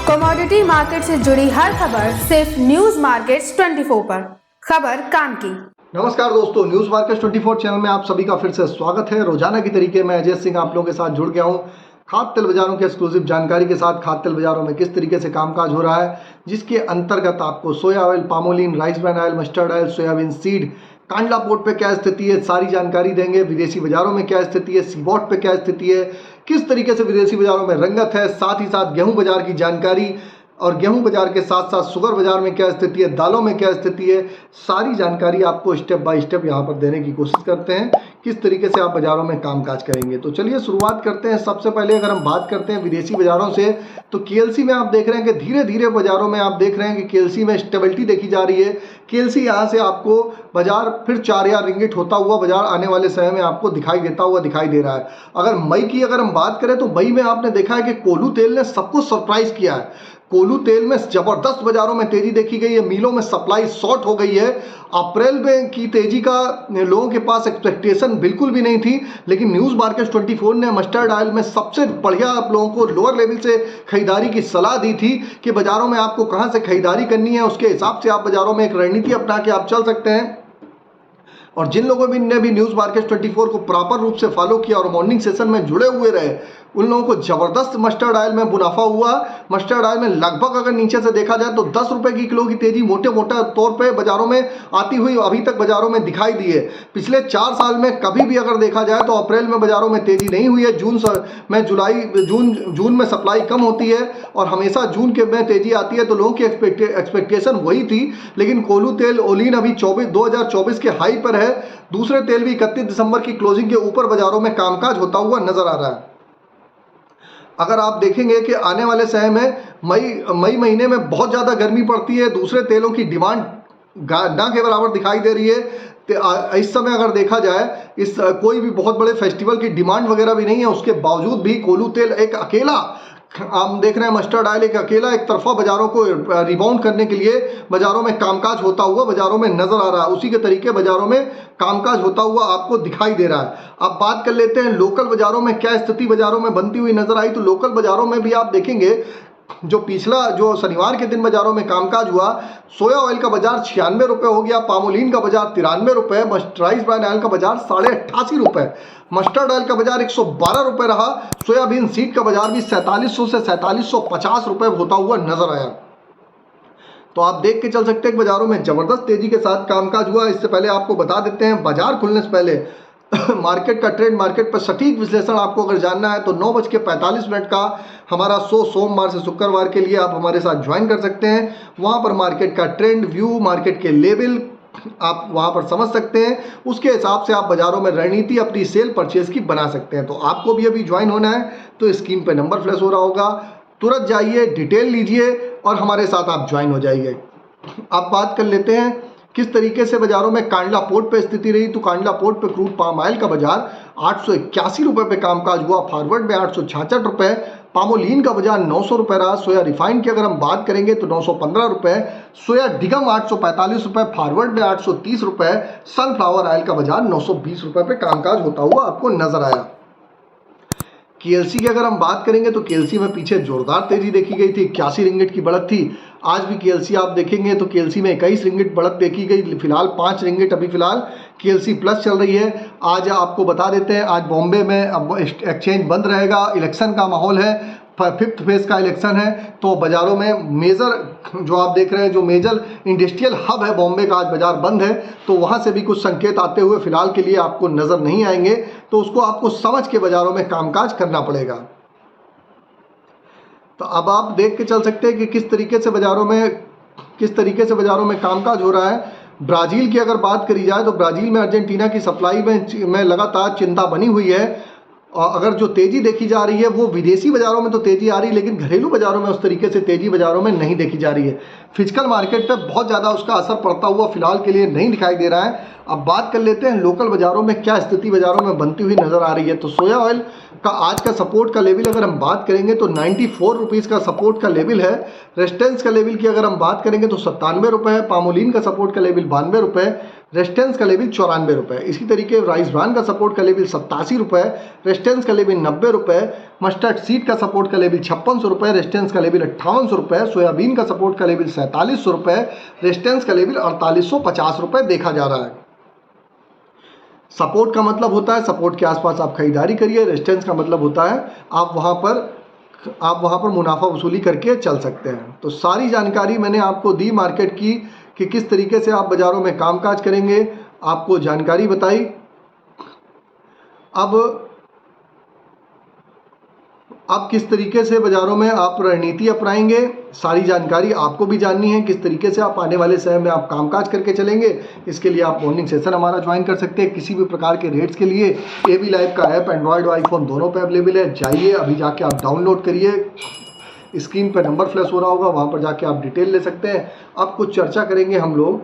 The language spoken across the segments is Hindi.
कमोडिटी मार्केट से जुड़ी हर खबर सिर्फ न्यूज मार्केट्स 24 पर। खबर काम की। नमस्कार दोस्तों, न्यूज मार्केट्स 24 चैनल में आप सभी का फिर से स्वागत है। रोजाना की तरीके मैं अजय सिंह आप लोगों के साथ जुड़ गया हूं खाद्य तेल बाजारों के एक्सक्लूसिव जानकारी के साथ। खाद्य तेल बाजारों में किस तरीके से कामकाज हो रहा है, जिसके अंतर्गत आपको सोया oil, palmolein, rice bran oil, mustard oil, soybean seed, Kandla port पे क्या स्थिति है, सारी जानकारी देंगे। विदेशी बाजारों में क्या स्थिति है, सीबॉट पे क्या स्थिति है, किस तरीके से विदेशी बाजारों में रंगत है, साथ ही साथ गेहूं बाजार की जानकारी और गेहूं बाजार के साथ साथ शुगर बाजार में क्या स्थिति है, दालों में क्या स्थिति है, सारी जानकारी आपको स्टेप बाय स्टेप यहां पर देने की कोशिश करते हैं, किस तरीके से आप बाजारों में कामकाज करेंगे। तो चलिए शुरुआत करते हैं। सबसे पहले अगर हम बात करते हैं विदेशी बाजारों से, तो केएलसी में आप देख रहे हैं कि धीरे धीरे बाजारों में आप देख रहे हैं कि केएलसी में स्टेबिलिटी देखी जा रही है। केएलसी यहां से आपको बाजार फिर 4000 रिंगिट होता हुआ बाजार आने वाले समय में आपको दिखाई देता हुआ दिखाई दे रहा है। अगर मई की अगर हम बात करें तो मई में आपने देखा है कि कोल्हू तेल ने सबको सरप्राइज किया है। कोल्हू तेल में जबरदस्त बाजारों में तेजी देखी गई है, मिलों में सप्लाई शॉर्ट हो गई है। अप्रैल में की तेजी का लोगों के पास एक्सपेक्टेशन बिल्कुल भी नहीं थी, लेकिन न्यूज मार्केट 24 ने मस्टर्ड ऑयल में सबसे बढ़िया आप लोगों को लोअर लेवल से खरीदारी की सलाह दी थी कि बाजारों में आपको कहां से खरीदारी करनी है, उसके हिसाब से आप बाजारों में एक रणनीति अपना के आप चल सकते हैं। और जिन लोगों ने भी न्यूज मार्केट 24 को प्रॉपर रूप से फॉलो किया और मॉर्निंग सेशन में जुड़े हुए रहे, उन लोगों को जबरदस्त मस्टर्ड ऑयल में मुनाफा हुआ। मस्टर्ड ऑयल में लगभग अगर नीचे से देखा जाए तो 10 रुपए की किलो की तेजी मोटे मोटा तौर पे बाजारों में आती हुई अभी तक बाजारों में दिखाई दी है। पिछले 4 साल में कभी भी अगर देखा जाए तो अप्रैल में बाजारों में तेजी नहीं हुई है। जून में सप्लाई कम होती है और हमेशा जून के में तेजी आती है, तो लोगों की एक्सपेक्टेशन वही थी। लेकिन कोल्हू तेल ओलिन अभी 2024 के हाई पर है। दूसरे तेल भी 31 दिसंबर की क्लोजिंग के ऊपर बाजारों में कामकाज होता हुआ नजर आ रहा है। अगर आप देखेंगे कि आने वाले समय में मई महीने में बहुत ज़्यादा गर्मी पड़ती है, दूसरे तेलों की डिमांड ना के बराबर दिखाई दे रही है। इस समय अगर देखा जाए कोई भी बहुत बड़े फेस्टिवल की डिमांड वगैरह भी नहीं है, उसके बावजूद भी कोल्हू तेल एक अकेला, हम देख रहे हैं मस्टर्ड ऑयल एक अकेला एक तरफा बाजारों को रिबाउंड करने के लिए बाजारों में कामकाज होता हुआ बाजारों में नजर आ रहा है। उसी के तरीके बाजारों में कामकाज होता हुआ आपको दिखाई दे रहा है। अब बात कर लेते हैं लोकल बाजारों में क्या स्थिति बाजारों में बनती हुई नजर आई। तो लोकल बाजारों में भी आप देखेंगे जो शनिवार के दिन बाजारों में कामकाज हुआ, सोया ऑयल का बाजार 96 रुपए हो गया, पामोलिन का बाजार 93 रुपए, राइस ब्रान ऑयल का बाजार 88.5 रुपए, मस्टर्ड ऑयल का बाजार 112 रुपए रहा। सोयाबीन सीड का बाजार भी 4700 से 4750 रुपए होता हुआ नजर आया। तो आप देख के चल सकते हैं कि बाजारों में जबरदस्त तेजी के साथ कामकाज हुआ। इससे पहले आपको बता देते हैं बाजार खुलने से पहले मार्केट का ट्रेंड, मार्केट पर सटीक विश्लेषण आपको अगर जानना है तो 9:45 का हमारा शो सोमवार से शुक्रवार के लिए आप हमारे साथ ज्वाइन कर सकते हैं। वहां पर मार्केट का ट्रेंड व्यू, मार्केट के लेवल आप वहां पर समझ सकते हैं। उसके हिसाब से आप बाजारों में रणनीति अपनी सेल परचेज की बना सकते हैं। तो आपको भी अभी ज्वाइन होना है तो स्क्रीन पर नंबर फ्लैश हो रहा होगा, तुरंत जाइए, डिटेल लीजिए और हमारे साथ आप ज्वाइन हो जाइए। अब बात कर लेते हैं किस तरीके से बाजारों में कांडला पोर्ट पे स्थिति रही। तो कांडला पोर्ट पे क्रूड पाम ऑयल का बाजार 881 रुपए पे कामकाज हुआ, फॉरवर्ड में 866 रुपए, पामोलिन का बाजार 900 रुपए रहा। सोया रिफाइंड की अगर हम बात करेंगे तो 915 रुपए, सोया डिगम 845 रुपए, फॉरवर्ड में 830 रुपए, सनफ्लावर ऑयल का बाजार 920 रुपए पे कामकाज होता हुआ आपको नजर आया। केएलसी की अगर हम बात करेंगे तो केएलसी में पीछे जोरदार तेजी देखी गई थी, 81 रिंगिट की बढ़त थी। आज भी केएलसी आप देखेंगे तो केएलसी में 21 रिंगिट बढ़त देखी गई, फिलहाल 5 रिंगिट अभी फिलहाल केएलसी प्लस चल रही है। आज आपको बता देते हैं आज बॉम्बे में अब एक्सचेंज बंद रहेगा, इलेक्शन का माहौल है, 5th फेज का इलेक्शन है, तो बाजारों में मेजर जो आप देख रहे हैं जो मेजर इंडस्ट्रियल हब है बॉम्बे का, आज बाजार बंद है। तो वहां से भी कुछ संकेत आते हुए फिलहाल के लिए आपको नजर नहीं आएंगे, तो उसको आपको समझ के बाजारों में कामकाज करना पड़ेगा। तो अब आप देख के चल सकते हैं कि किस तरीके से बाजारों में कामकाज हो रहा है। ब्राजील की अगर बात करी जाए तो ब्राजील में अर्जेंटीना की सप्लाई में लगातार चिंता बनी हुई है। और अगर जो तेजी देखी जा रही है वो विदेशी बाजारों में तो तेजी आ रही है, लेकिन घरेलू बाजारों में उस तरीके से तेजी बाजारों में नहीं देखी जा रही है। फिजिकल मार्केट पे बहुत ज़्यादा उसका असर पड़ता हुआ फिलहाल के लिए नहीं दिखाई दे रहा है। अब बात कर लेते हैं लोकल बाज़ारों में क्या स्थिति बाज़ारों में बनती हुई नज़र आ रही है। तो सोया ऑयल का आज का सपोर्ट का लेवल अगर हम बात करेंगे तो 94 रुपीज़ का सपोर्ट का लेवल है। रेजिस्टेंस का लेवल की अगर हम बात करेंगे तो 97 रुपये है। पामोलिन का सपोर्ट का लेवल 92 रुपये, रेजिस्टेंस का लेवल 94 रुपये। इसी तरीके राइस ब्रांड का सपोर्ट का लेवल 87 रुपये, रेजिस्टेंस का लेवल 90 रुपये। मस्टर्ड सीड का सपोर्ट का लेवल 5600 रुपये, रेजिस्टेंस का लेवल 5800 रुपये। सोयाबीन का सपोर्ट का लेवल 4700 रुपये, रेजिस्टेंस का लेवल 4850 रुपये देखा जा रहा है। सपोर्ट का मतलब होता है सपोर्ट के आसपास आप खरीदारी करिए, रेजिस्टेंस का मतलब होता है आप वहाँ पर मुनाफा वसूली करके चल सकते हैं। तो सारी जानकारी मैंने आपको दी मार्केट की कि किस तरीके से आप बाज़ारों में कामकाज करेंगे, आपको जानकारी बताई। अब किस तरीके से बाज़ारों में आप रणनीति अपनाएंगे, सारी जानकारी आपको भी जाननी है। किस तरीके से आप आने वाले समय में आप कामकाज करके चलेंगे, इसके लिए आप मॉर्निंग सेशन हमारा ज्वाइन कर सकते हैं। किसी भी प्रकार के रेट्स के लिए AB लाइव का ऐप एंड्रॉयड और आईफोन दोनों पे अवेलेबल है। जाइए अभी जाके आप डाउनलोड करिए, स्क्रीन पर नंबर फ्लैश हो रहा होगा, वहाँ पर जाके आप डिटेल ले सकते हैं। अब कुछ चर्चा करेंगे हम लोग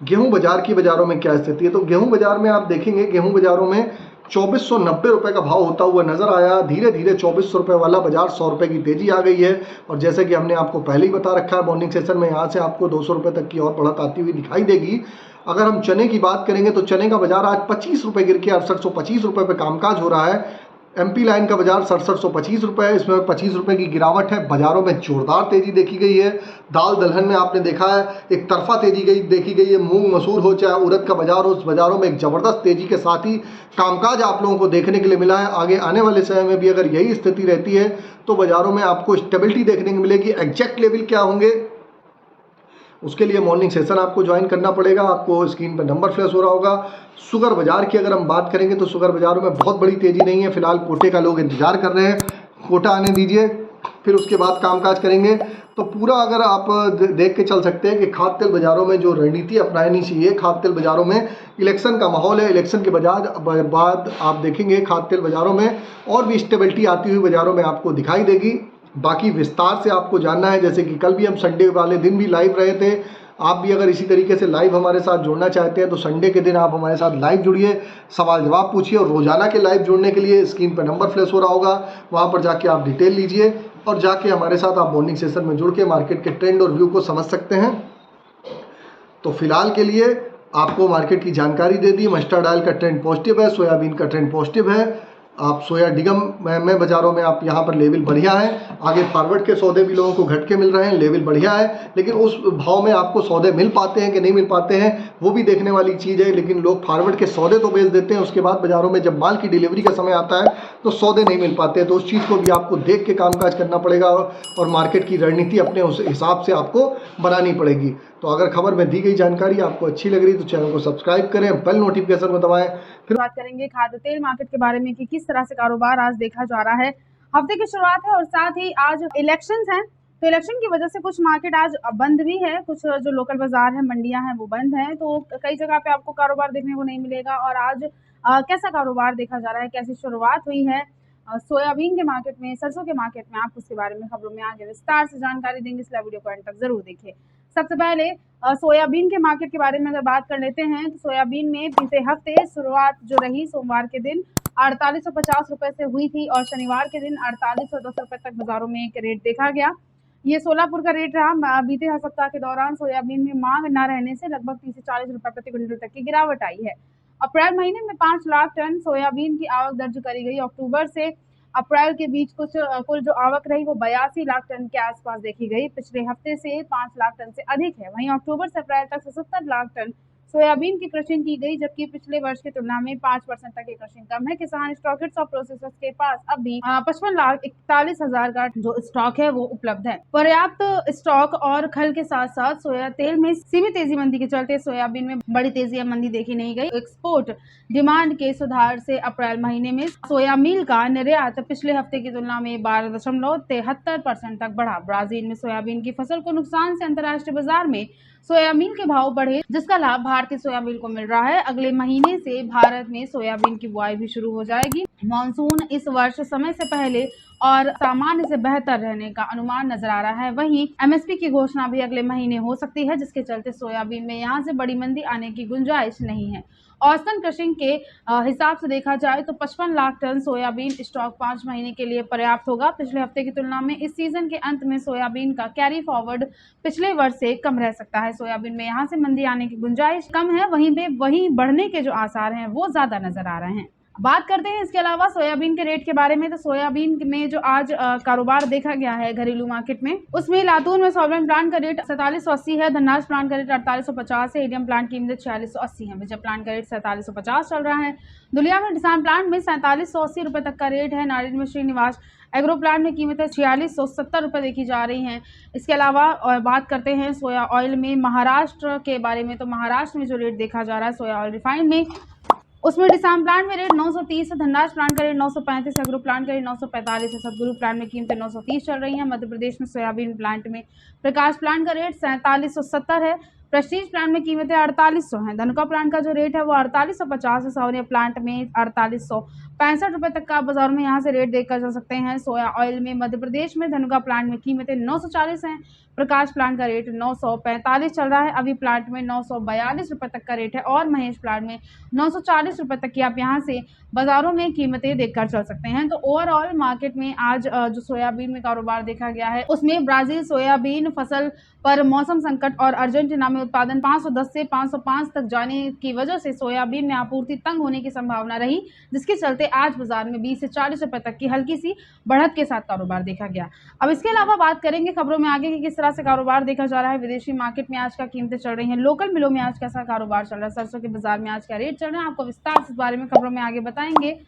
गेहूँ बाज़ार की, बाज़ारों में क्या स्थिति है। तो गेहूँ बाज़ार में आप देखेंगे गेहूँ बाज़ारों में 2490 रुपये का भाव होता हुआ नज़र आया। धीरे धीरे 2400 रुपये वाला बाजार 100 रुपये की तेज़ी आ गई है। और जैसे कि हमने आपको पहले ही बता रखा है मॉर्निंग सेशन में, यहाँ से आपको 200 रुपये तक की और बढ़त आती हुई दिखाई देगी। अगर हम चने की बात करेंगे तो चने का बाजार आज 25 रुपये गिर के 6825 रुपये पर कामकाज हो रहा है। MP लाइन का बाजार 6725 रुपये है, इसमें 25 रुपये की गिरावट है। बाज़ारों में जोरदार तेज़ी देखी गई है। दाल दलहन में आपने देखा है एक तरफा तेज़ी देखी गई है। मूंग मसूर हो चाहे उड़द का बाजार हो, उस बाज़ारों में एक ज़बरदस्त तेज़ी के साथ ही कामकाज आप लोगों को देखने के लिए मिला है। आगे आने वाले समय में भी अगर यही स्थिति रहती है तो बाज़ारों में आपको स्टेबिलिटी देखने को मिलेगी। एग्जैक्ट लेवल क्या होंगे उसके लिए मॉर्निंग सेशन आपको ज्वाइन करना पड़ेगा। आपको स्क्रीन पर नंबर फ्लैश हो रहा होगा। शुगर बाज़ार की अगर हम बात करेंगे तो शुगर बाज़ारों में बहुत बड़ी तेज़ी नहीं है। फिलहाल कोटे का लोग इंतजार कर रहे हैं, कोटा आने दीजिए, फिर उसके बाद कामकाज करेंगे। तो पूरा अगर आप देख के चल सकते हैं कि खाद्य तेल बाज़ारों में जो रणनीति अपनानी चाहिए, खाद्य तेल बाज़ारों में इलेक्शन का माहौल है। इलेक्शन के बाद आप देखेंगे खाद्य तेल बाज़ारों में और भी स्टेबिलिटी आती हुई बाज़ारों में आपको दिखाई देगी। बाकी विस्तार से आपको जानना है, जैसे कि कल भी हम संडे वाले दिन भी लाइव रहे थे। आप भी अगर इसी तरीके से लाइव हमारे साथ जुड़ना चाहते हैं तो संडे के दिन आप हमारे साथ लाइव जुड़िए, सवाल जवाब पूछिए। और रोज़ाना के लाइव जुड़ने के लिए स्क्रीन पर नंबर फ्लैश हो रहा होगा, वहाँ पर जाके आप डिटेल लीजिए और जाके हमारे साथ आप मॉर्निंग सेशन में जुड़ के मार्केट के ट्रेंड और व्यू को समझ सकते हैं। तो फिलहाल के लिए आपको मार्केट की जानकारी दे दी। मस्टर्ड ऑयल का ट्रेंड पॉजिटिव है, सोयाबीन का ट्रेंड पॉजिटिव है। आप सोया डिगम में बाज़ारों में आप यहाँ पर लेवल बढ़िया है। आगे फॉरवर्ड के सौदे भी लोगों को घट के मिल रहे हैं, लेवल बढ़िया है। लेकिन उस भाव में आपको सौदे मिल पाते हैं कि नहीं मिल पाते हैं वो भी देखने वाली चीज़ है। लेकिन लोग फॉरवर्ड के सौदे तो बेच देते हैं, उसके बाद बाज़ारों में जब माल की डिलीवरी का समय आता है तो सौदे नहीं मिल पाते हैं। तो उस चीज़ को भी आपको देख के कामकाज करना पड़ेगा और मार्केट की रणनीति अपने उस हिसाब से आपको बनानी पड़ेगी। तो अगर खबर में दी गई जानकारी आपको अच्छी लग रही है तो चैनल को सब्सक्राइब करें, बेल नोटिफिकेशन को दबाएं। फिर बात करेंगे खाद्य तेल मार्केट के बारे में कि किस तरह से कारोबार आज देखा जा रहा है। हफ्ते की शुरुआत है और साथ ही आज इलेक्शंस हैं, तो इलेक्शन की वजह से कुछ मार्केट आज बंद भी है। कुछ जो लोकल बाजार है, मंडियां हैं, वो बंद हैं। तो कई जगह पे आपको कारोबार देखने को नहीं मिलेगा। और आज कैसा कारोबार देखा जा रहा है, कैसी शुरुआत हुई है सोयाबीन के मार्केट में, सरसों के मार्केट में, आप उसके बारे में खबरों में आगे विस्तार से जानकारी देंगे, इसलिए वीडियो को एंड तक जरूर देखिए। सबसे पहले सोयाबीन के मार्केट के बारे में अगर बात कर लेते हैं तो सोयाबीन में पिछले हफ्ते शुरुआत जो रही सोमवार के दिन 4850 रुपए से हुई थी और शनिवार के दिन 4810 रुपए तक बाजारों में एक रेट देखा गया। ये सोलापुर का रेट रहा। बीते सप्ताह के दौरान सोयाबीन में मांग न रहने से लगभग 30 से 40 रुपए प्रति क्विंटल तक की गिरावट आई है। अप्रैल महीने में 5 लाख टन सोयाबीन की आवक दर्ज करी गई। अक्टूबर से अप्रैल के बीच कुल जो आवक रही वो 82 लाख टन के आसपास देखी गई। पिछले हफ्ते से 5 लाख टन से अधिक है। वहीं अक्टूबर से अप्रैल तक 77 लाख टन सोयाबीन की क्रशिंग की गई, जबकि पिछले वर्ष की तुलना में 5% तक की क्रशिंग कम है। किसान स्टॉकिस्ट और प्रोसेसर्स के पास अब भी 55,41,000 का जो स्टॉक है वो उपलब्ध है। पर्याप्त स्टॉक और खल के साथ साथ सोया तेल में सीमित तेजी मंदी के चलते सोयाबीन में बड़ी तेजी या मंदी देखी नहीं गई। एक्सपोर्ट डिमांड के सुधार से अप्रैल महीने में सोया मील का निर्यात पिछले हफ्ते की तुलना में 12.73% तक बढ़ा। ब्राजील में सोयाबीन की फसल को नुकसान से अंतर्राष्ट्रीय बाजार में सोयाबीन के भाव बढ़े, जिसका लाभ भारतीय सोयाबीन को मिल रहा है। अगले महीने से भारत में सोयाबीन की बुआई भी शुरू हो जाएगी। मानसून इस वर्ष समय से पहले और सामान्य से बेहतर रहने का अनुमान नजर आ रहा है। वहीं एमएसपी की घोषणा भी अगले महीने हो सकती है, जिसके चलते सोयाबीन में यहां से बड़ी मंदी आने की गुंजाइश नहीं है। औसतन क्रशिंग के हिसाब से देखा जाए तो 55 लाख टन सोयाबीन स्टॉक 5 महीने के लिए पर्याप्त होगा। पिछले हफ्ते की तुलना में इस सीजन के अंत में सोयाबीन का कैरी फॉरवर्ड पिछले वर्ष से कम रह सकता है। सोयाबीन में यहां से मंदी आने की गुंजाइश कम है, वहीं बढ़ने के जो आसार हैं वो ज्यादा नजर आ रहे हैं। बात करते हैं इसके अलावा सोयाबीन के रेट के बारे में। तो सोयाबीन में जो आज कारोबार देखा गया है घरेलू मार्केट में, उसमें लातूर में सोयाबीन प्लांट का रेट 4780 है, धनराज प्लांट का रेट 4850 है, एडीएम प्लांट की कीमत 4680 है, विजय प्लांट का रेट 4750 चल रहा है। दुलिया में किसान प्लांट में 4780 रुपए तक का रेट है। नारियल में श्रीनिवास एग्रो प्लांट में कीमतें 4670 रुपए देखी जा रही हैं। इसके अलावा बात करते हैं सोया ऑयल में महाराष्ट्र के बारे में। तो महाराष्ट्र में जो रेट देखा जा रहा है सोया ऑयल रिफाइंड में, उसमें डिसाम प्लांट में रेट 930 है, धनराज प्लांट का रेट 935 है, अग्रो प्लांट का रेट 945 है, सतगुरु प्लांट में कीमतें 930 चल रही हैं। मध्य प्रदेश में सोयाबीन प्लांट में प्रकाश प्लांट का रेट 4770 है, प्रेस्टीज प्लांट में कीमतें 4800 हैं, धनुका प्लांट का जो रेट है वो 4850 है, सौर्य प्लांट में 4865 रुपए तक का बाजार में यहाँ से रेट देखकर जा सकते हैं। सोया ऑयल में मध्य प्रदेश में धनुका प्लांट में कीमतें 940 हैं, प्रकाश प्लांट का रेट 945 चल रहा है, अभी प्लांट में 942 रुपए तक का रेट है और महेश प्लांट में 940 रुपए तक की आप यहाँ से बाजारों में कीमतें देखकर चल सकते हैं। तो ओवरऑल मार्केट में आज जो सोयाबीन में कारोबार देखा गया है, उसमें ब्राजील सोयाबीन फसल पर मौसम संकट और अर्जेंटीना में उत्पादन 510 से 505 तक जाने की वजह से सोयाबीन में आपूर्ति तंग होने की संभावना रही, जिसके चलते आज बाजार में 20 से 40 रुपए तक की हल्की सी बढ़त के साथ कारोबार देखा गया। अब इसके अलावा बात करेंगे खबरों में आगे कि किस तरह से कारोबार देखा जा रहा है। विदेशी मार्केट में आज का कीमतें चल रही हैं, लोकल मिलों में आज कैसा कारोबार चल रहा है, सरसों के बाजार में आज क्या रेट चल रहे हैं, आपको विस्तार से इस बारे में खबरों में आगे बताएंगे।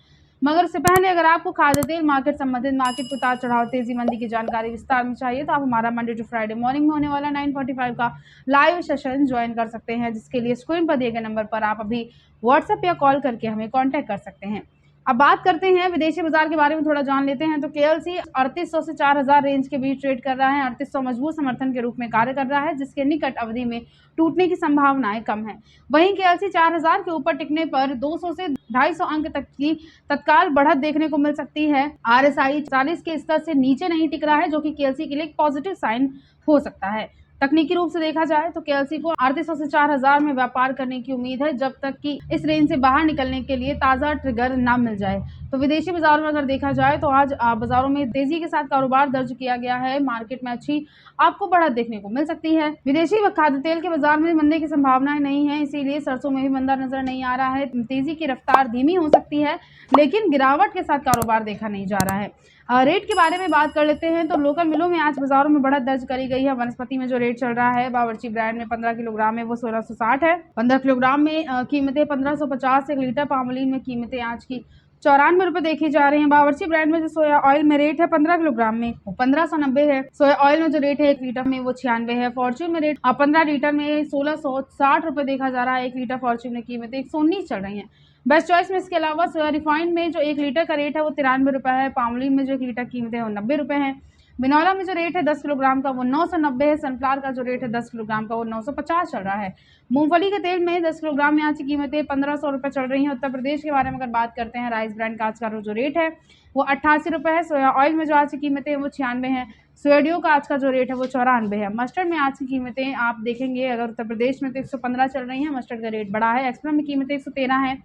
मगर उससे पहले अगर आपको खाद्य तेल मार्केट संबंधित मार्केट को उतार चढ़ाव तेजी मंदी की जानकारी विस्तार में चाहिए तो आप हमारा मंडे टू फ्राइडे मॉर्निंग में होने वाला 9:45 का लाइव सेशन ज्वाइन कर सकते हैं, जिसके लिए स्क्रीन पर दिए गए नंबर पर आप अभी व्हाट्सएप या कॉल करके हमें कॉन्टैक्ट कर सकते हैं। अब बात करते हैं विदेशी बाजार के बारे में, थोड़ा जान लेते हैं। तो केएलसी 3800 से 4000 रेंज के बीच ट्रेड कर रहा है। 3800 मजबूत समर्थन के रूप में कार्य कर रहा है, जिसके निकट अवधि में टूटने की संभावनाएं कम है। वहीं केएलसी 4000 के ऊपर टिकने पर 200 से 250 अंक तक की तत्काल बढ़त देखने को मिल सकती है। आरएसआई 40 के स्तर से नीचे नहीं टिक रहा है, जो कि केएलसी के लिए एक पॉजिटिव साइन हो सकता है। तकनीकी रूप से देखा जाए तो केएलसी को 3800 से 4000 में व्यापार करने की उम्मीद है, जब तक कि इस रेंज से बाहर निकलने के लिए ताज़ा ट्रिगर ना मिल जाए। तो विदेशी बाजारों में अगर देखा जाए तो आज बाजारों में तेजी के साथ कारोबार दर्ज किया गया है। मार्केट में अच्छी आपको बढ़त देखने को मिल सकती है। विदेशी खाद्य तेल के बाजार में मंदी की संभावनाएं नहीं है, इसीलिए सरसों में भी मंदा नजर नहीं आ रहा है। तेजी की रफ्तार धीमी हो सकती है, लेकिन गिरावट के साथ कारोबार देखा नहीं जा रहा है। रेट के बारे में बात कर लेते हैं तो लोकल मिलों में आज बाजारों में बढ़त दर्ज करी गई है। वनस्पति में जो रेट चल रहा है बावर्ची ब्रांड में 15 किलोग्राम में वो 1660 है। 15 किलोग्राम में कीमतें 1550 एक लीटर। पामोलिन में कीमतें आज की 94 रुपए देखी जा रही हैं। बावर्ची ब्रांड में जो सोया ऑयल में रेट है 15 किलोग्राम में वो 1590 है। सोया ऑयल में जो रेट है 1 लीटर में वो 96 है। फॉर्च्यून में रेट 15 लीटर में 1660 रुपए देखा जा रहा है। 1 लीटर फॉर्च्यून में कीमतें 119 चल रही हैं। बेस्ट चॉइस में इसके अलावा सोया रिफाइंड में जो 1 लीटर का रेट है वो 93 रुपए है। पामोलिन में जो 1 लीटर कीमत है वो 90 रुपए है। बिनौला में जो रेट है 10 किलोग्राम का वो 990 है। सनफ्लावर का जो रेट है 10 किलोग्राम का वो 950 चल रहा है। मूंगफली के तेल में 10 किलोग्राम में आज की कीमतें 1500 रुपए चल रही हैं। उत्तर प्रदेश के बारे में अगर बात करते हैं, राइस ब्रांड का आज का जो रेट है वो 88 रुपए है। सोया ऑयल में जो आज की कीमतें वो 96 है। सोयाडियो का आज का जो रेट है वो 94 है। मस्टर्ड में आज की कीमतें आप देखेंगे अगर उत्तर प्रदेश में तो 115 चल रही हैं, मस्टर्ड का रेट बढ़ा है। एक्सप्रा में कीमतें 113 है।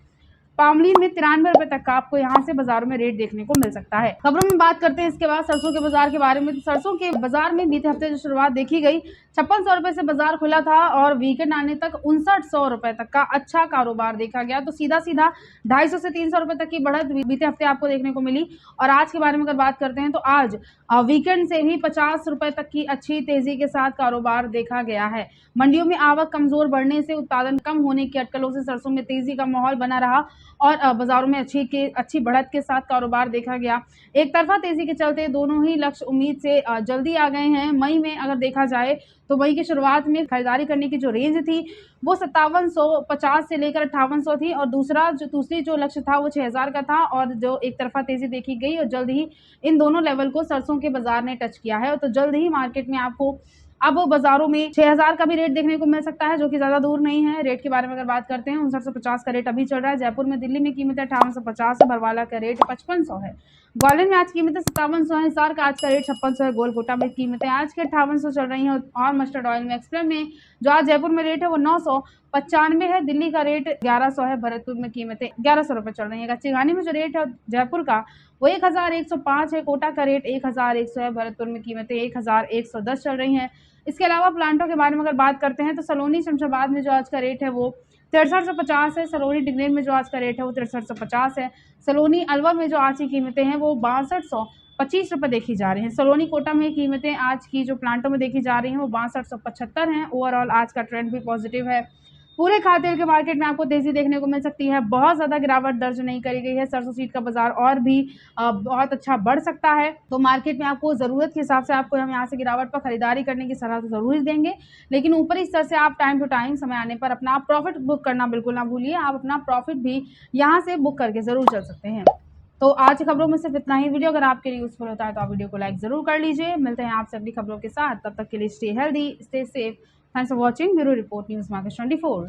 पामोलिन में 93 रुपए तक का आपको यहाँ से बाजारों में रेट देखने को मिल सकता है। खबरों में बात करते हैं इसके बाद सरसों के बाजार के बारे में। तो सरसों के बाजार में बीते हफ्ते जो शुरुआत देखी गई, 5600 रुपए से बाजार खुला था और वीकेंड आने तक 5900 रुपए तक का अच्छा कारोबार देखा गया। तो सीधा 250 से 300 रुपए तक की बढ़त बीते हफ्ते आपको देखने को मिली। और आज के बारे में अगर बात करते हैं तो आज वीकेंड से भी 50 रुपए तक की अच्छी तेजी के साथ कारोबार देखा गया है। मंडियों में आवक कमजोर बढ़ने से उत्पादन कम होने की अटकलों से सरसों में तेजी का माहौल बना रहा और बाजारों में अच्छी बढ़त के साथ कारोबार देखा गया। एक तरफा तेजी के चलते दोनों ही लक्ष्य उम्मीद से जल्दी आ गए हैं। मई में अगर देखा जाए तो मई की शुरुआत में खरीदारी करने की जो रेंज थी वो 5750 से लेकर 5800 थी और दूसरी जो लक्ष्य था वो 6000 का था और जो एक तरफा तेजी देखी गई और जल्द ही इन दोनों लेवल को सरसों के बाजार ने टच किया है। तो जल्द ही मार्केट में आपको अब बाजारों में 6000 का भी रेट देखने को मिल सकता है, जो कि ज्यादा दूर नहीं है। रेट के बारे में अगर बात करते हैं 5950 का रेट अभी चल रहा है। जयपुर में दिल्ली में कीमत 5850 है। बरवाला का रेट 5500 है। ग्वालियर में आज कीमतें 5700 है, हिसार का आज का रेट 5600 है, गोलकोटा में कीमतें आज के 5800 चल रही हैं और मस्टर्ड ऑयल में एक्सप्रेस में जो आज जयपुर में रेट है वो 995 है, दिल्ली का रेट 1100 है, भरतपुर में कीमतें 1100 रुपये चल रही है। कच्ची घानी में जो रेट है जयपुर का वो 1105 है, कोटा का रेट 1100 है, भरतपुर में कीमतें 1110 चल रही हैं। इसके अलावा प्लांटों के बारे में अगर बात करते हैं तो सलोनी शमशाबाद में जो आज का रेट है वो 6350 है, सलोनी डिग्नेर में जो आज का रेट है वो 6350 है, सलोनी अलवा में जो आज की कीमतें हैं वो 6225 रुपये देखी जा रही हैं। सलोनी कोटा में कीमतें आज की जो प्लांटों में देखी जा रही हैं वो 6275 हैं। ओवरऑल आज का ट्रेंड भी पॉजिटिव है। पूरे खाद्य तेल के मार्केट में आपको तेजी देखने को मिल सकती है, बहुत ज़्यादा गिरावट दर्ज नहीं करी गई है। सरसों सीड का बाजार और भी बहुत अच्छा बढ़ सकता है, तो मार्केट में आपको ज़रूरत के हिसाब से आपको हम यहाँ से गिरावट पर खरीदारी करने की सलाह तो ज़रूर ही देंगे, लेकिन ऊपरी स्तर से आप टाइम टू टाइम समय आने पर अपना प्रॉफिट बुक करना बिल्कुल ना भूलिए। आप अपना प्रॉफिट भी यहाँ से बुक करके ज़रूर चल सकते हैं। तो आज की खबरों में सिर्फ इतना ही। वीडियो अगर आपके लिए यूजफुल होता है तो आप वीडियो को लाइक ज़रूर कर लीजिए। मिलते हैं आपसे अगली खबरों के साथ, तब तक के लिए stay healthy, stay safe. Thanks for watching. Bureau report news market 24।